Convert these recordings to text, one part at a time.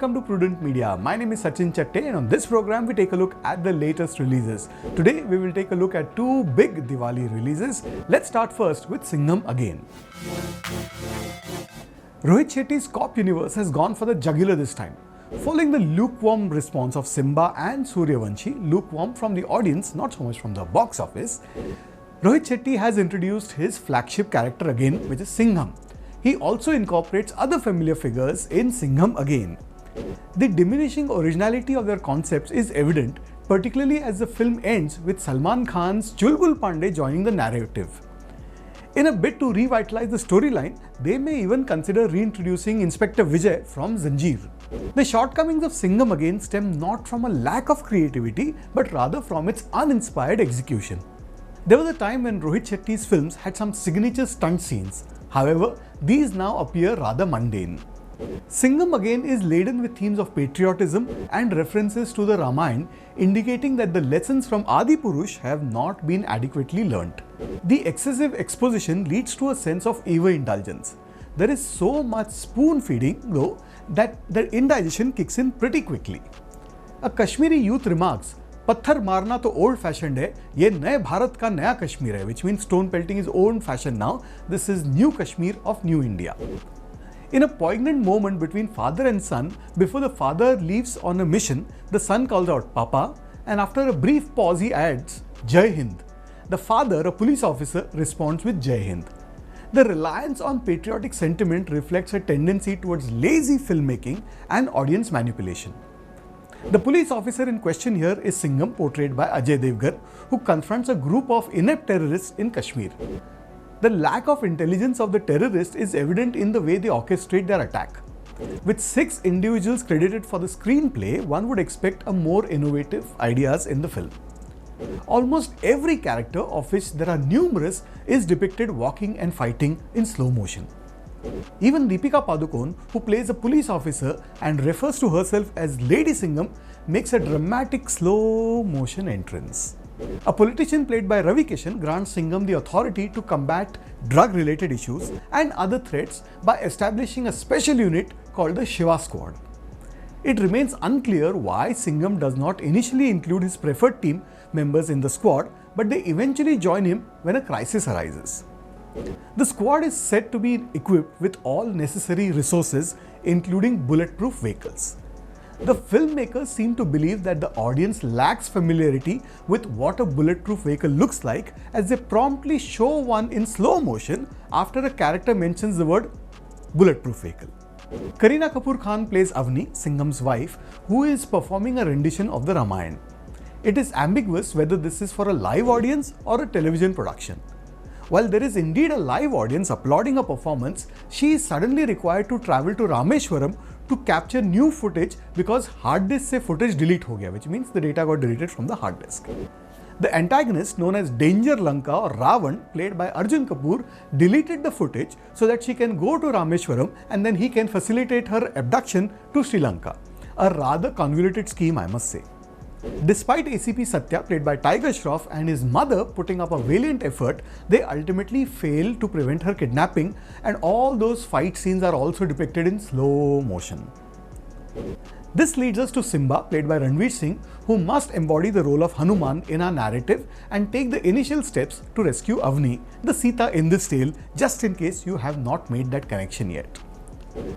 welcome to Prudent Media. My name is Sachin Chatte and on this program we take a look at the latest releases. Today we will take a look at two big Diwali releases. Let's start first with Singham Again. Rohit Shetty's cop universe has gone for the jugular this time. Following the lukewarm response of Simba and Suryavanshi, lukewarm from the audience, not so much from the box office, Rohit Shetty has introduced his flagship character again, which is Singham. He also incorporates other familiar figures in Singham Again. The diminishing originality of their concepts is evident, particularly as the film ends with Salman Khan's Chulbul Pandey joining the narrative. In a bid to revitalize the storyline, they may even consider reintroducing Inspector Vijay from Zanjeer. The shortcomings of Singham Again stem not from a lack of creativity, but rather from its uninspired execution. There was a time when Rohit Shetty's films had some signature stunt scenes. However, these now appear rather mundane. Singham Again is laden with themes of patriotism and references to the Ramayana, indicating that the lessons from Adi Purush have not been adequately learnt. The excessive exposition leads to a sense of over-indulgence. There is so much spoon-feeding, though, that the indigestion kicks in pretty quickly. A Kashmiri youth remarks, "पत्थर मारना तो old fashioned है, ये नए भारत का नया कश्मीर है," which means stone pelting is old fashioned now. This is new Kashmir of new India. In a poignant moment between father and son, before the father leaves on a mission, the son calls out "Papa," and after a brief pause he adds "Jai Hind." The father, a police officer, responds with "Jai Hind." The reliance on patriotic sentiment reflects a tendency towards lazy filmmaking and audience manipulation. The police officer in question here is Singham, portrayed by Ajay Devgn, who confronts a group of inept terrorists in Kashmir. The lack of intelligence of the terrorists is evident in the way they orchestrate their attack. With 6 individuals credited for the screenplay, one would expect a more innovative ideas in the film. Almost every character, of which there are numerous, is depicted walking and fighting in slow motion. Even Deepika Padukone, who plays a police officer and refers to herself as Lady Singham, makes a dramatic slow motion entrance. A politician played by Ravi Kishan grants Singham the authority to combat drug-related issues and other threats by establishing a special unit called the Shiva Squad. It remains unclear why Singham does not initially include his preferred team members in the squad, but they eventually join him when a crisis arises. The squad is said to be equipped with all necessary resources, including bulletproof vehicles. The filmmakers seem to believe that the audience lacks familiarity with what a bulletproof vehicle looks like, as they promptly show one in slow motion after a character mentions the word bulletproof vehicle. Kareena Kapoor Khan plays Avni, Singham's wife, who is performing a rendition of the Ramayana. It is ambiguous whether this is for a live audience or a television production. While there is indeed a live audience applauding a performance, she is suddenly required to travel to Rameshwaram to capture new footage because hard disk se footage delete ho gaya, which means the data got deleted from the hard disk. The antagonist, known as Danger Lanka or Ravan, played by Arjun Kapoor, deleted the footage so that she can go to Rameshwaram and then he can facilitate her abduction to Sri Lanka. A rather convoluted scheme, I must say. Despite ACP Satya, played by Tiger Shroff, and his mother putting up a valiant effort, they ultimately fail to prevent her kidnapping, and all those fight scenes are also depicted in slow motion. This leads us to Simba, played by Ranveer Singh, who must embody the role of Hanuman in our narrative and take the initial steps to rescue Avni, the Sita in this tale, just in case you have not made that connection yet.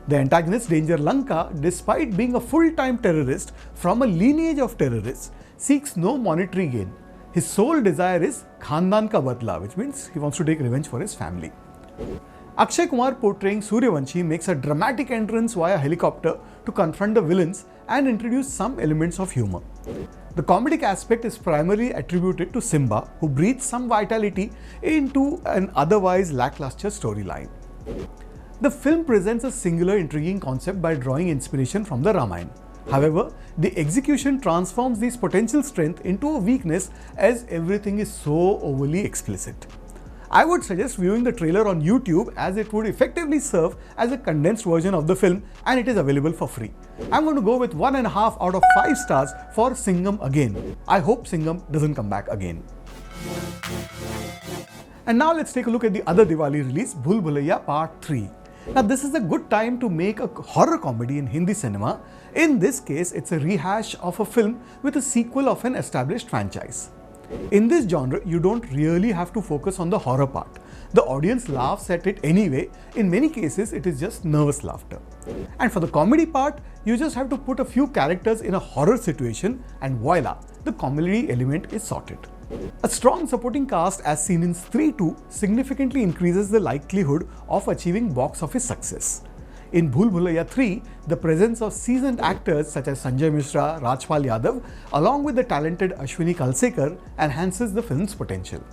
The antagonist, Danger Lanka, despite being a full-time terrorist from a lineage of terrorists, seeks no monetary gain. His sole desire is Khandan ka badla, which means he wants to take revenge for his family. Akshay Kumar, portraying Suryavanshi, makes a dramatic entrance via helicopter to confront the villains and introduce some elements of humor. The comedic aspect is primarily attributed to Simba, who breathes some vitality into an otherwise lackluster storyline. The film presents a singular intriguing concept by drawing inspiration from the Ramayana. However, the execution transforms this potential strength into a weakness as everything is so overly explicit. I would suggest viewing the trailer on YouTube, as it would effectively serve as a condensed version of the film and it is available for free. I'm going to go with 1.5 out of 5 stars for Singham Again. I hope Singham doesn't come back again. And now let's take a look at the other Diwali release, Bhool Bhulaiyaa Part 3. Now this is a good time to make a horror comedy in Hindi cinema. In this case, it's a rehash of a film with a sequel of an established franchise. In this genre, you don't really have to focus on the horror part. The audience laughs at it anyway. In many cases, it is just nervous laughter. And for the comedy part, you just have to put a few characters in a horror situation and voila, the comedy element is sorted. A strong supporting cast as seen in Stree 2 significantly increases the likelihood of achieving box office success. In Bhool Bhulaiyaa 3, the presence of seasoned actors such as Sanjay Mishra, Rajpal Yadav, along with the talented Ashwini Kalsekar, enhances the film's potential.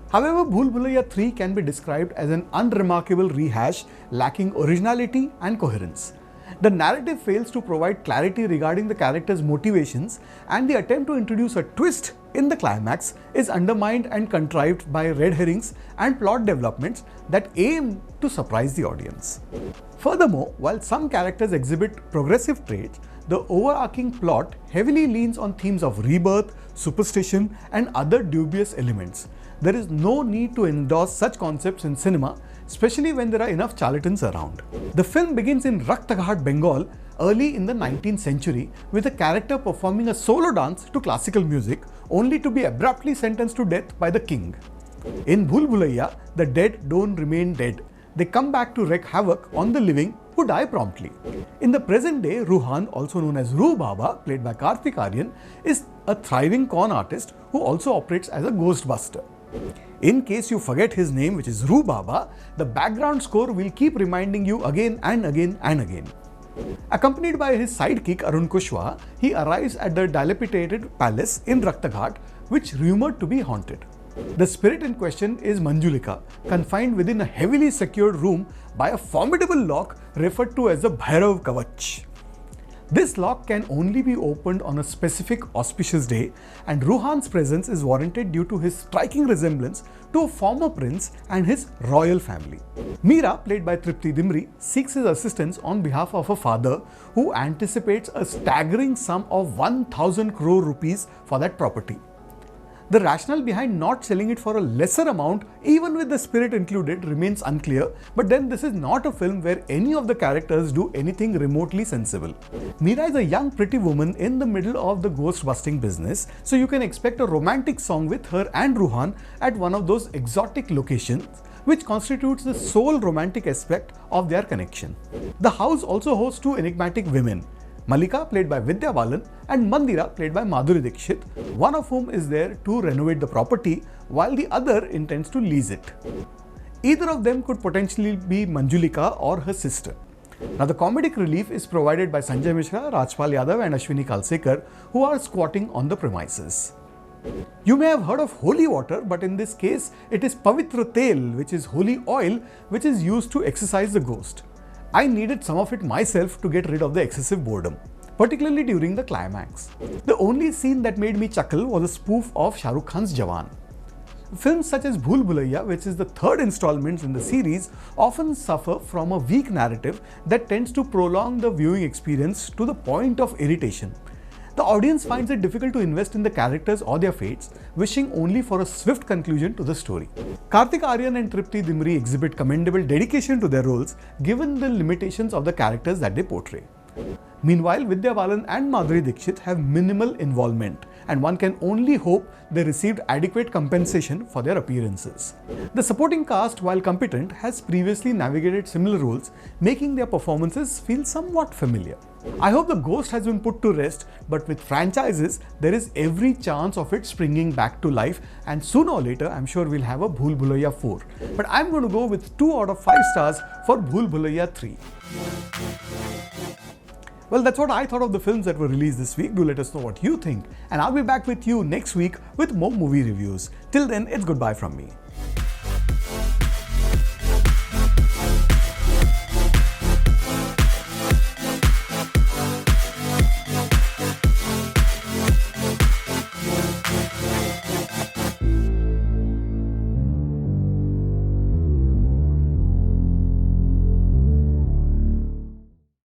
However, Bhool Bhulaiyaa 3 can be described as an unremarkable rehash lacking originality and coherence. The narrative fails to provide clarity regarding the characters' motivations, and the attempt to introduce a twist in the climax is undermined and contrived by red herrings and plot developments that aim to surprise the audience. Furthermore, while some characters exhibit progressive traits, the overarching plot heavily leans on themes of rebirth, superstition, and other dubious elements. There is no need to endorse such concepts in cinema, especially when there are enough charlatans around. The film begins in Raktaghat, Bengal, early in the 19th century, with a character performing a solo dance to classical music, only to be abruptly sentenced to death by the king. In Bhool Bhulaiyaa, the dead don't remain dead. They come back to wreak havoc on the living, who die promptly. In the present day, Ruhan, also known as Roo Baba, played by Kartik Aaryan, is a thriving con artist who also operates as a ghostbuster. In case you forget his name, which is Roo Baba, the background score will keep reminding you again and again and again. Accompanied by his sidekick Arun Kushwaha, he arrives at the dilapidated palace in Raktaghat, which rumored to be haunted. The spirit in question is Manjulika, confined within a heavily secured room by a formidable lock referred to as the Bhairav Kavach. This lock can only be opened on a specific auspicious day, and Ruhan's presence is warranted due to his striking resemblance to a former prince and his royal family. Meera, played by Tripti Dimri, seeks his assistance on behalf of her father, who anticipates a staggering sum of 1,000 crore rupees for that property. The rationale behind not selling it for a lesser amount, even with the spirit included, remains unclear, but then this is not a film where any of the characters do anything remotely sensible. Meera is a young pretty woman in the middle of the ghost busting business, so you can expect a romantic song with her and Ruhan at one of those exotic locations, which constitutes the sole romantic aspect of their connection. The house also hosts two enigmatic women, Malika, played by Vidya Balan, and Mandira, played by Madhuri Dixit, one of whom is there to renovate the property while the other intends to lease it. Either of them could potentially be Manjulika or her sister. Now the comedic relief is provided by Sanjay Mishra, Rajpal Yadav and Ashwini Kalsekar, who are squatting on the premises. You may have heard of holy water, but in this case it is Pavitra Tel, which is holy oil, which is used to exorcise the ghost. I needed some of it myself to get rid of the excessive boredom, particularly during the climax. The only scene that made me chuckle was a spoof of Shah Rukh Khan's Jawan. Films such as Bhool Bhulaiyaa, which is the third installment in the series, often suffer from a weak narrative that tends to prolong the viewing experience to the point of irritation. The audience finds it difficult to invest in the characters or their fates, wishing only for a swift conclusion to the story. Kartik Aaryan and Tripti Dimri exhibit commendable dedication to their roles given the limitations of the characters that they portray. Meanwhile, Vidya Balan and Madhuri Dixit have minimal involvement, and one can only hope they received adequate compensation for their appearances. The supporting cast, while competent, has previously navigated similar roles, making their performances feel somewhat familiar. I hope the ghost has been put to rest, but with franchises, there is every chance of it springing back to life, and sooner or later, I'm sure we'll have a Bhool Bhulaiyaa 4. But I'm going to go with 2 out of 5 stars for Bhool Bhulaiyaa 3. Well, that's what I thought of the films that were released this week. Do let us know what you think, and I'll be back with you next week with more movie reviews. Till then, it's goodbye from me.